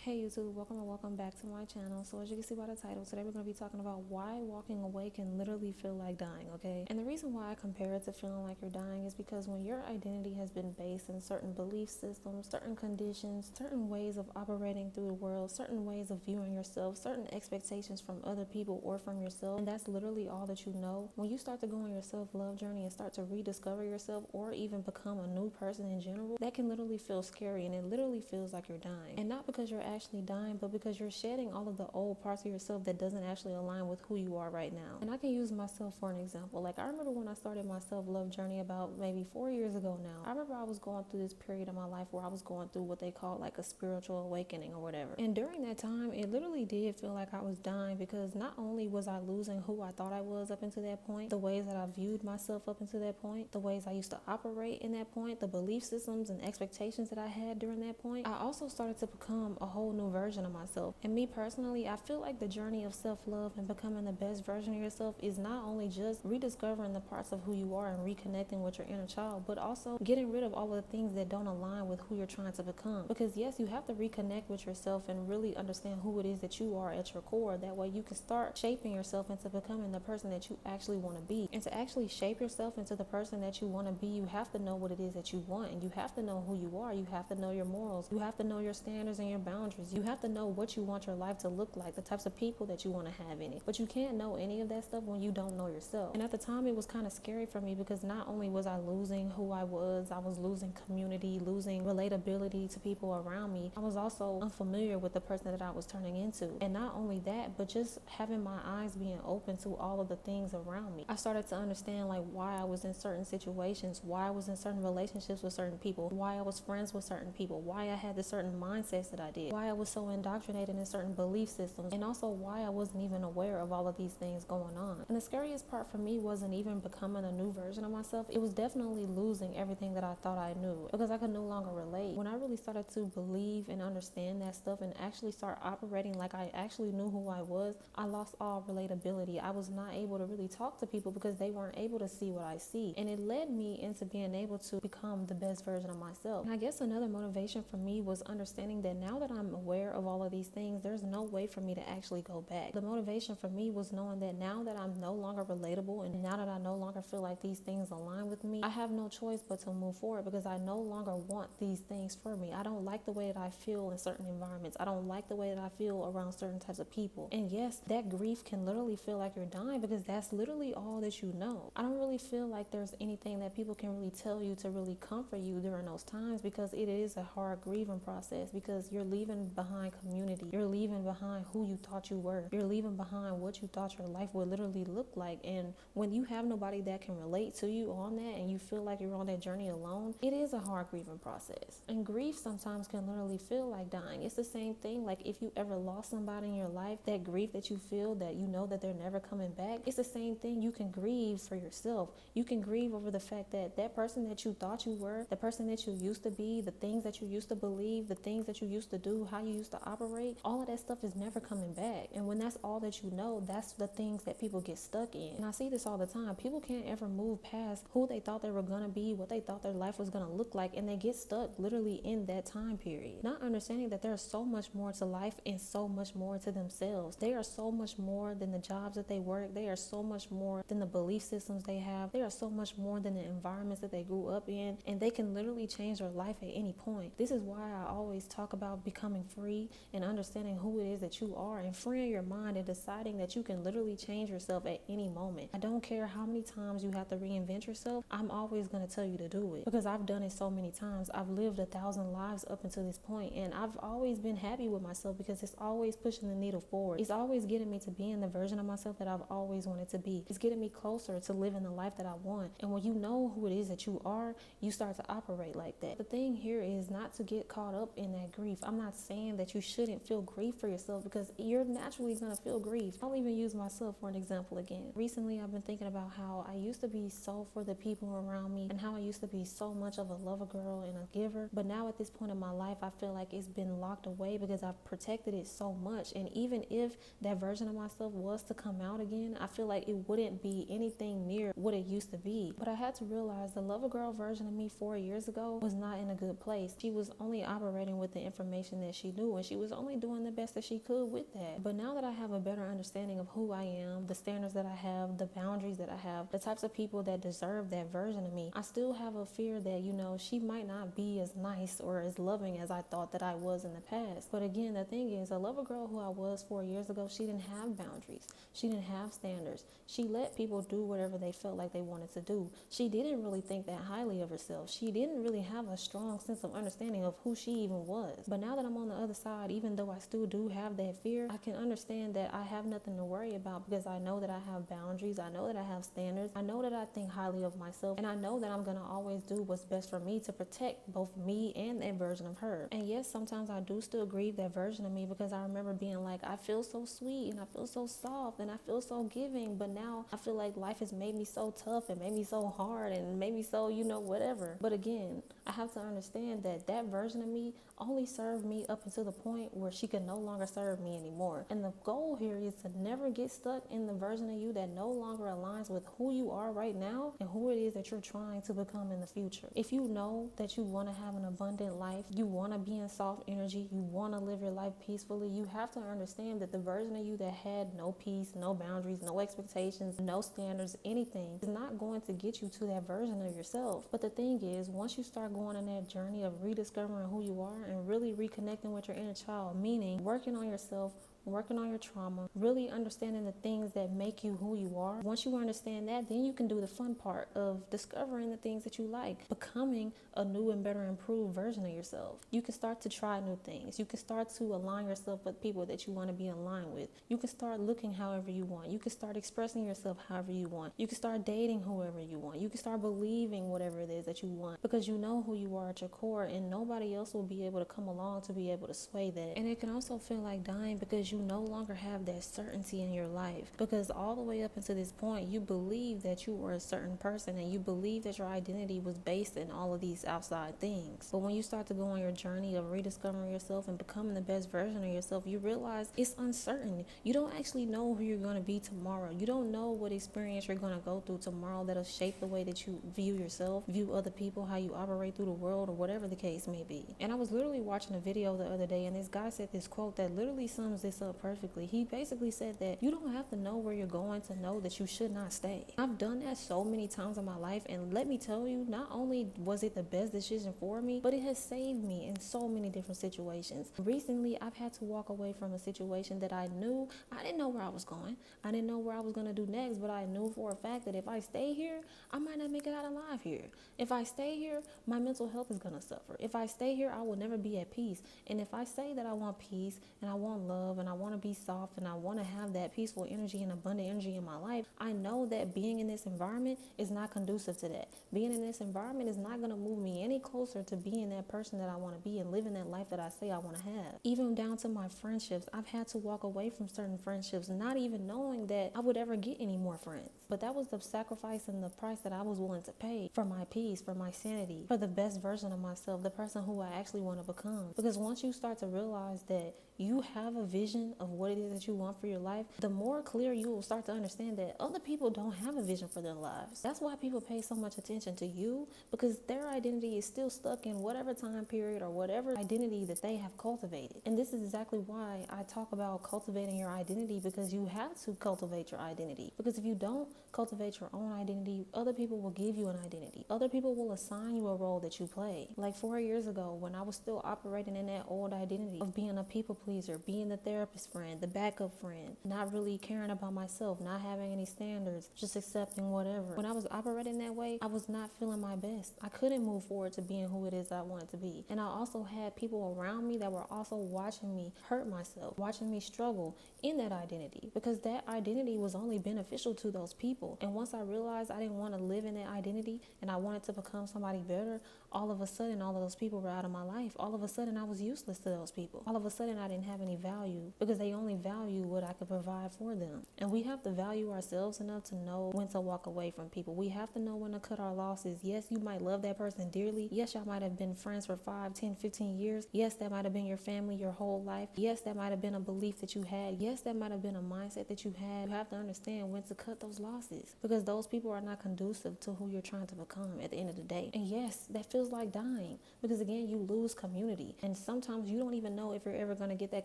Hey YouTube, welcome and welcome back to my channel. So as you can see by the title, today we're going to be talking about why walking away can literally feel like dying, okay? And the reason why I compare it to feeling like you're dying is because when your identity has been based in certain belief systems, certain conditions, certain ways of operating through the world, certain ways of viewing yourself, certain expectations from other people or from yourself, and that's literally all that you know, when you start to go on your self-love journey and start to rediscover yourself or even become a new person in general, that can literally feel scary and it literally feels like you're dying. And not because you're actually dying, but because you're shedding all of the old parts of yourself that doesn't actually align with who you are right now. And I can use myself for an example. Like, I remember when I started my self-love journey about maybe 4 years ago now. I remember I was going through this period of my life where I was going through what they call like a spiritual awakening or whatever. And during that time, it literally did feel like I was dying because not only was I losing who I thought I was up until that point, the ways that I viewed myself up until that point, the ways I used to operate in that point, the belief systems and expectations that I had during that point, I also started to become a whole new version of myself. And me personally, I feel like the journey of self-love and becoming the best version of yourself is not only just rediscovering the parts of who you are and reconnecting with your inner child, but also getting rid of all of the things that don't align with who you're trying to become. Because yes, you have to reconnect with yourself and really understand who it is that you are at your core. That way you can start shaping yourself into becoming the person that you actually want to be. And to actually shape yourself into the person that you want to be, you have to know what it is that you want, and you have to know who you are. You have to know your morals. You have to know your standards and your boundaries. You have to know what you want your life to look like, the types of people that you want to have in it. But you can't know any of that stuff when you don't know yourself. And at the time, it was kind of scary for me because not only was I losing who I was losing community, losing relatability to people around me. I was also unfamiliar with the person that I was turning into. And not only that, but just having my eyes being open to all of the things around me. I started to understand like why I was in certain situations, why I was in certain relationships with certain people, why I was friends with certain people, why I had the certain mindsets that I did, why I was so indoctrinated in certain belief systems, and also why I wasn't even aware of all of these things going on. And the scariest part for me wasn't even becoming a new version of myself. It was definitely losing everything that I thought I knew because I could no longer relate. When I really started to believe and understand that stuff and actually start operating like I actually knew who I was, I lost all relatability. I was not able to really talk to people because they weren't able to see what I see. And it led me into being able to become the best version of myself. And I guess another motivation for me was understanding that now that I'm aware of all of these things, there's no way for me to actually go back. The motivation for me was knowing that now that I'm no longer relatable and now that I no longer feel like these things align with me, I have no choice but to move forward because I no longer want these things for me. I don't like the way that I feel in certain environments. I don't like the way that I feel around certain types of people. And yes, that grief can literally feel like you're dying because that's literally all that you know. I don't really feel like there's anything that people can really tell you to really comfort you during those times because it is a hard grieving process because you're leaving behind community. You're leaving behind who you thought you were. You're leaving behind what you thought your life would literally look like. And when you have nobody that can relate to you on that and you feel like you're on that journey alone, it is a hard grieving process. And grief sometimes can literally feel like dying. It's the same thing like if you ever lost somebody in your life, that grief that you feel that you know that they're never coming back, it's the same thing. You can grieve for yourself. You can grieve over the fact that that person that you thought you were, the person that you used to be, the things that you used to believe, the things that you used to do, how you used to operate, all of that stuff is never coming back. And when that's all that you know, that's the things that people get stuck in. And I see this all the time. People can't ever move past who they thought they were going to be, what they thought their life was going to look like, and they get stuck literally in that time period. Not understanding that there's so much more to life and so much more to themselves. They are so much more than the jobs that they work. They are so much more than the belief systems they have. They are so much more than the environments that they grew up in, and they can literally change their life at any point. This is why I always talk about becoming free and understanding who it is that you are and freeing your mind and deciding that you can literally change yourself at any moment. I don't care how many times you have to reinvent yourself. I'm always going to tell you to do it because I've done it so many times. I've lived 1,000 lives up until this point, and I've always been happy with myself because it's always pushing the needle forward. It's always getting me to being the version of myself that I've always wanted to be. It's getting me closer to living the life that I want. And when you know who it is that you are, you start to operate like that. The thing here is not to get caught up in that grief. I'm not saying that you shouldn't feel grief for yourself because you're naturally going to feel grief. I'll even use myself for an example again. Recently, I've been thinking about how I used to be so for the people around me and how I used to be so much of a lover girl and a giver. But now at this point in my life, I feel like it's been locked away because I've protected it so much. And even if that version of myself was to come out again, I feel like it wouldn't be anything near what it used to be. But I had to realize the lover girl version of me 4 years ago was not in a good place. She was only operating with the information that that she knew, and she was only doing the best that she could with that. But now that I have a better understanding of who I am, the standards that I have, the boundaries that I have, the types of people that deserve that version of me, I still have a fear that, she might not be as nice or as loving as I thought that I was in the past. But again, the thing is, I love a girl who I was 4 years ago. She didn't have boundaries. She didn't have standards. She let people do whatever they felt like they wanted to do. She didn't really think that highly of herself. She didn't really have a strong sense of understanding of who she even was. But now that I'm on the other side, even though I still do have that fear, I can understand that I have nothing to worry about, because I know that I have boundaries. I know that I have standards. I know that I think highly of myself, and I know that I'm going to always do what's best for me to protect both me and that version of her. And yes, sometimes I do still grieve that version of me, because I remember being like, I feel so sweet and I feel so soft and I feel so giving, but now I feel like life has made me so tough and made me so hard and made me so, whatever. But again, I have to understand that that version of me only served me up until the point where she could no longer serve me anymore. And the goal here is to never get stuck in the version of you that no longer aligns with who you are right now and who it is that you're trying to become in the future. If you know that you want to have an abundant life, you want to be in soft energy, you want to live your life peacefully, you have to understand that the version of you that had no peace, no boundaries, no expectations, no standards, anything, is not going to get you to that version of yourself. But the thing is, once you start going on that journey of rediscovering who you are and really reconnecting with your inner child, meaning working on yourself, working on your trauma, really understanding the things that make you who you are. Once you understand that, then you can do the fun part of discovering the things that you like, becoming a new and better improved version of yourself. You can start to try new things. You can start to align yourself with people that you want to be in line with. You can start looking however you want. You can start expressing yourself however you want. You can start dating whoever you want. You can start believing whatever it is that you want, because you know who you are at your core, and nobody else will be able to come along to be able to sway that. And it can also feel like dying because you no longer have that certainty in your life, because all the way up until this point you believe that you were a certain person and you believe that your identity was based in all of these outside things. But when you start to go on your journey of rediscovering yourself and becoming the best version of yourself, you realize it's uncertain. You don't actually know who you're going to be tomorrow. You don't know what experience you're going to go through tomorrow that'll shape the way that you view yourself, view other people, how you operate through the world, or whatever the case may be. And I was literally watching a video the other day, and this guy said this quote that literally sums this up perfectly. He basically said that you don't have to know where you're going to know that you should not stay. I've done that so many times in my life, and let me tell you, not only was it the best decision for me, but it has saved me in so many different situations. Recently, I've had to walk away from a situation that I knew I didn't know where I was going. I didn't know where I was going to do next, but I knew for a fact that if I stay here, I might not make it out alive here. If I stay here, my mental health is going to suffer. If I stay here, I will never be at peace. And if I say that I want peace and I want love and I want to be soft and I want to have that peaceful energy and abundant energy in my life, I know that being in this environment is not conducive to that. Being in this environment is not going to move me any closer to being that person that I want to be and living that life that I say I want to have. Even down to my friendships, I've had to walk away from certain friendships, not even knowing that I would ever get any more friends. But that was the sacrifice and the price that I was willing to pay for my peace, for my sanity, for the best version of myself, the person who I actually want to become. Because once you start to realize that you have a vision of what it is that you want for your life, the more clear you will start to understand that other people don't have a vision for their lives. That's why people pay so much attention to you, because their identity is still stuck in whatever time period or whatever identity that they have cultivated. And this is exactly why I talk about cultivating your identity, because you have to cultivate your identity. Because if you don't cultivate your own identity, other people will give you an identity. Other people will assign you a role that you play. Like 4 years ago, when I was still operating in that old identity of being a people pleaser, being the therapist friend, the backup friend, not really caring about myself, not having any standards, just accepting whatever. When I was operating that way, I was not feeling my best. I couldn't move forward to being who it is that I wanted to be. And I also had people around me that were also watching me hurt myself, watching me struggle in that identity, because that identity was only beneficial to those people. And once I realized I didn't want to live in that identity and I wanted to become somebody better, all of a sudden all of those people were out of my life. All of a sudden I was useless to those people. All of a sudden I didn't have any value, because they only value what I could provide for them. And we have to value ourselves enough to know when to walk away from people. We have to know when to cut our losses. Yes, you might love that person dearly. Yes, y'all might have been friends for 5, 10, 15 years. Yes, that might have been your family your whole life. Yes, that might have been a belief that you had. Yes, that might have been a mindset that you had. You have to understand when to cut those losses, because those people are not conducive to who you're trying to become at the end of the day. And yes, that that feels like dying, because again, you lose community, and sometimes you don't even know if you're ever going to get that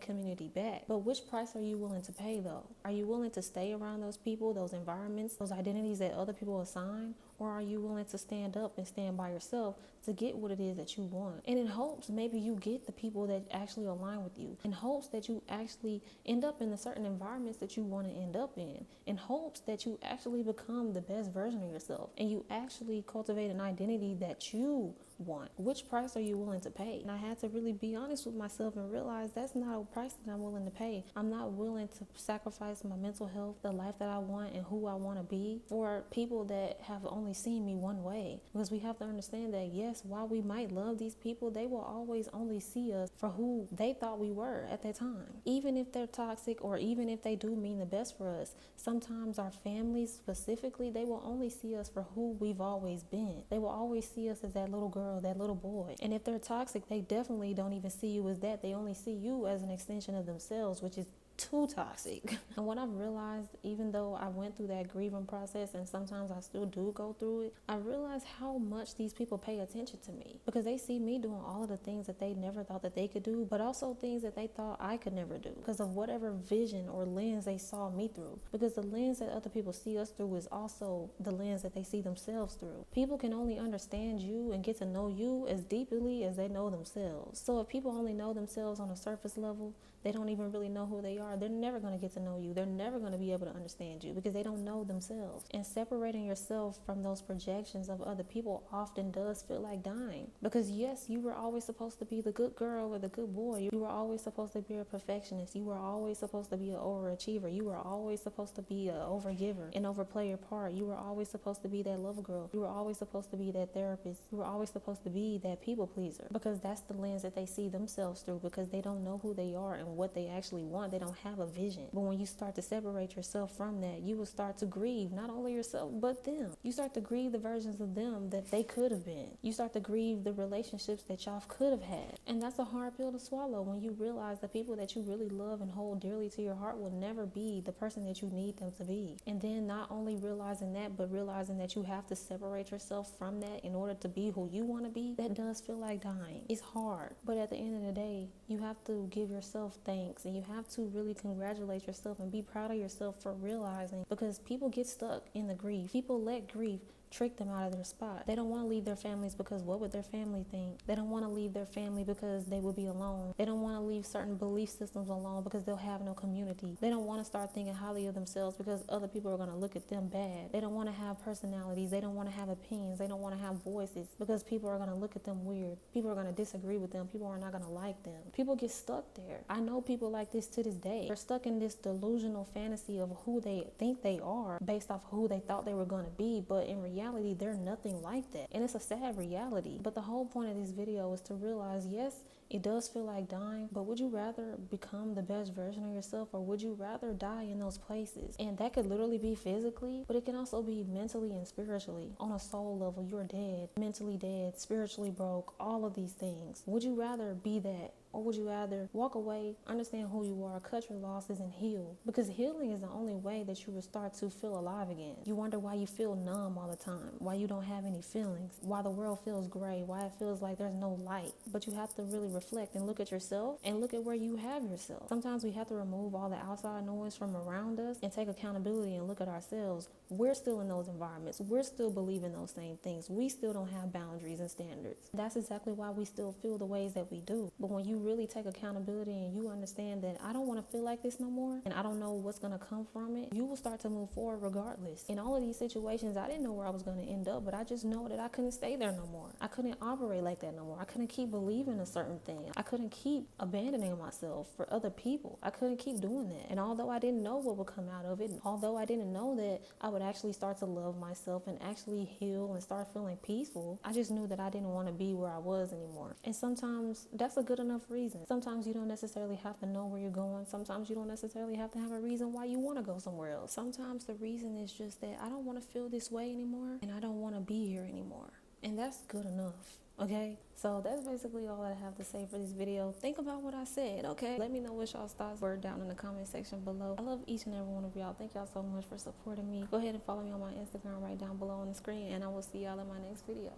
community back. But which price are you willing to pay though? Are you willing to stay around those people, those environments, those identities that other people assign? Or are you willing to stand up and stand by yourself to get what it is that you want? And in hopes maybe you get the people that actually align with you, in hopes that you actually end up in the certain environments that you want to end up in hopes that you actually become the best version of yourself and you actually cultivate an identity that you want. Which price are you willing to pay? And I had to really be honest with myself and realize that's not a price that I'm willing to pay. I'm not willing to sacrifice my mental health, the life that I want and who I want to be for people that have only seen me one way. Because we have to understand that yes, while we might love these people, they will always only see us for who they thought we were at that time. Even if they're toxic or even if they do mean the best for us, sometimes our families specifically, they will only see us for who we've always been. They will always see us as that little girl, that little boy. And if they're toxic, they definitely don't even see you as that. They only see you as an extension of themselves, which is too toxic. And what I've realized, even though I went through that grieving process and sometimes I still do go through it, I realized how much these people pay attention to me because they see me doing all of the things that they never thought that they could do, but also things that they thought I could never do because of whatever vision or lens they saw me through. Because the lens that other people see us through is also the lens that they see themselves through. People can only understand you and get to know you as deeply as they know themselves. So if people only know themselves on a surface level, they don't even really know who they are. They're never going to get to know you. They're never going to be able to understand you because they don't know themselves. And separating yourself from those projections of other people often does feel like dying. Because yes, you were always supposed to be the good girl or the good boy. You were always supposed to be a perfectionist. You were always supposed to be an overachiever. You were always supposed to be an overgiver and overplay your part. You were always supposed to be that lover girl. You were always supposed to be that therapist. You were always supposed to be that people pleaser because that's the lens that they see themselves through because they don't know who they are and what they actually want. They don't have a vision. But when you start to separate yourself from that, you will start to grieve not only yourself but them. You start to grieve the versions of them that they could have been. You start to grieve the relationships that y'all could have had. And that's a hard pill to swallow when you realize the people that you really love and hold dearly to your heart will never be the person that you need them to be. And then not only realizing that, but realizing that you have to separate yourself from that in order to be who you want to be, that does feel like dying. It's hard. But at the end of the day, you have to give yourself thanks and you have to really congratulate yourself and be proud of yourself for realizing, because people get stuck in the grief. People let grief trick them out of their spot. They don't want to leave their families because what would their family think? They don't want to leave their family because they will be alone. They don't want to leave certain belief systems alone because they'll have no community. They don't want to start thinking highly of themselves because other people are going to look at them bad. They don't want to have personalities. They don't want to have opinions. They don't want to have voices because people are going to look at them weird. People are going to disagree with them. People are not going to like them. People get stuck there. I know people like this to this day. They're stuck in this delusional fantasy of who they think they are based off who they thought they were going to be, but in reality, they're nothing like that. And it's a sad reality. But the whole point of this video is to realize, yes, it does feel like dying, but would you rather become the best version of yourself or would you rather die in those places? And that could literally be physically, but it can also be mentally and spiritually. On a soul level, you're dead, mentally dead, spiritually broke, all of these things. Would you rather be that? Or would you rather walk away, understand who you are, cut your losses, and heal? Because healing is the only way that you will start to feel alive again. You wonder why you feel numb all the time, why you don't have any feelings, why the world feels gray, why it feels like there's no light. But you have to really reflect and look at yourself and look at where you have yourself. Sometimes we have to remove all the outside noise from around us and take accountability and look at ourselves. We're still in those environments. We're still believing those same things. We still don't have boundaries and standards. That's exactly why we still feel the ways that we do. But when you really take accountability and you understand that I don't want to feel like this no more and I don't know what's going to come from it, you will start to move forward regardless. In all of these situations, I didn't know where I was going to end up, but I just know that I couldn't stay there no more. I couldn't operate like that no more. I couldn't keep believing a certain thing. I couldn't keep abandoning myself for other people. I couldn't keep doing that. And although I didn't know what would come out of it, and although I didn't know that I would actually start to love myself and actually heal and start feeling peaceful, I just knew that I didn't want to be where I was anymore. And sometimes that's a good enough reason. Sometimes you don't necessarily have to know where you're going. Sometimes you don't necessarily have to have a reason why you want to go somewhere else. Sometimes the reason is just that I don't want to feel this way anymore and I don't want to be here anymore. And that's good enough. Okay, so that's basically all I have to say for this video. Think about what I said, okay? Let me know what y'all's thoughts were down in the comment section below. I love each and every one of y'all. Thank y'all so much for supporting me. Go ahead and follow me on my Instagram right down below on the screen, and I will see y'all in my next video.